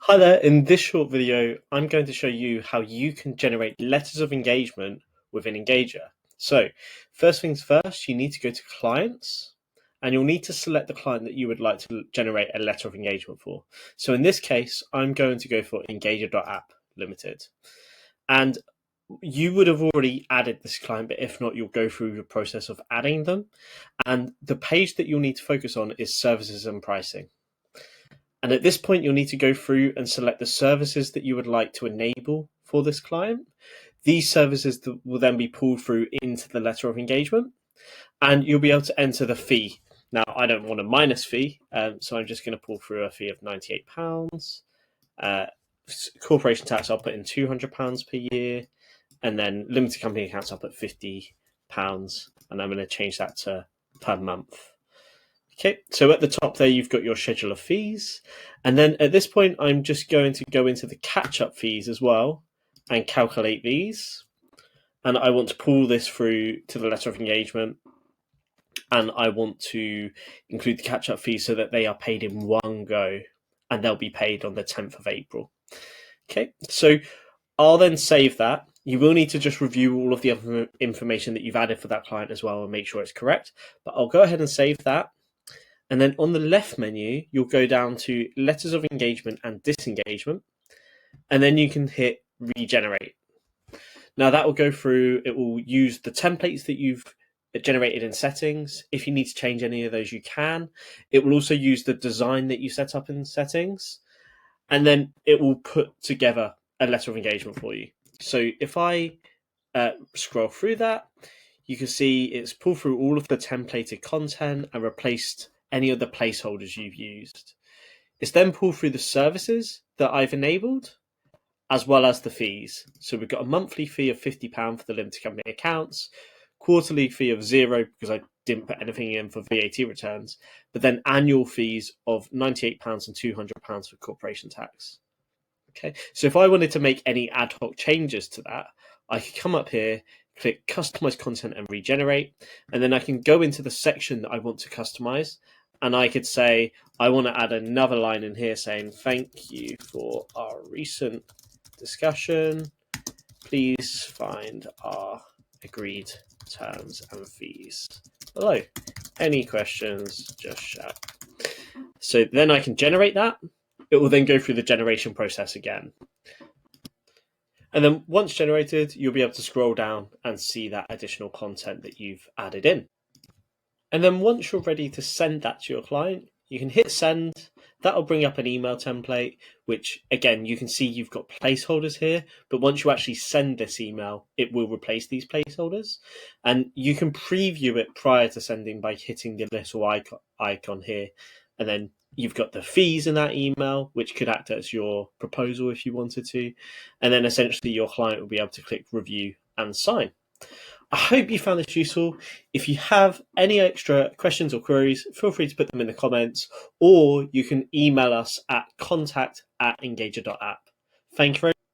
Hi there, in this short video, I'm going to show you how you can generate letters of engagement with an engager. So, first things first, you need to go to clients and you'll need to select the client that you would like to generate a letter of engagement for. So in this case, I'm going to go for engager.app limited. And you would have already added this client, but if not, you'll go through the process of adding them. And the page that you'll need to focus on is services and pricing. And at this point, you'll need to go through and select the services that you would like to enable for this client. These services will then be pulled through into the letter of engagement, and you'll be able to enter the fee. Now, I don't want a minus fee, so I'm just going to pull through a fee of £98. Corporation tax, I'll put in £200 per year, and then limited company accounts, I'll put £50, and I'm going to change that to per month. Okay, so at the top there, you've got your schedule of fees. And then at this point, I'm just going to go into the catch-up fees as well and calculate these. And I want to pull this through to the letter of engagement. And I want to include the catch-up fees so that they are paid in one go. And they'll be paid on the 10th of April. Okay, so I'll then save that. You will need to just review all of the information that you've added for that client as well and make sure it's correct. But I'll go ahead and save that. And then on the left menu, you'll go down to letters of engagement and disengagement. And then you can hit regenerate. Now that will go through, it will use the templates that you've generated in settings. If you need to change any of those, you can. It will also use the design that you set up in settings. And then it will put together a letter of engagement for you. So if I scroll through that, you can see it's pulled through all of the templated content and replaced any of the placeholders you've used. It's then pulled through the services that I've enabled, as well as the fees. So we've got a monthly fee of £50 for the limited company accounts, quarterly fee of £0 because I didn't put anything in for VAT returns, but then annual fees of £98 and £200 for corporation tax. Okay, so if I wanted to make any ad hoc changes to that, I could come up here, click customize content and regenerate, and then I can go into the section that I want to customize, and I could say, I want to add another line in here saying, thank you for our recent discussion. Please find our agreed terms and fees below. Any questions, just shout. So then I can generate that. It will then go through the generation process again. And then once generated, you'll be able to scroll down and see that additional content that you've added in. And then once you're ready to send that to your client, you can hit send. That'll bring up an email template, which again, you can see you've got placeholders here, but once you actually send this email, it will replace these placeholders. And you can preview it prior to sending by hitting the little icon here. And then you've got the fees in that email, which could act as your proposal if you wanted to. And then essentially your client will be able to click review and sign. I hope you found this useful. If you have any extra questions or queries, feel free to put them in the comments, or you can email us at contact@engager.app. Thank you very much.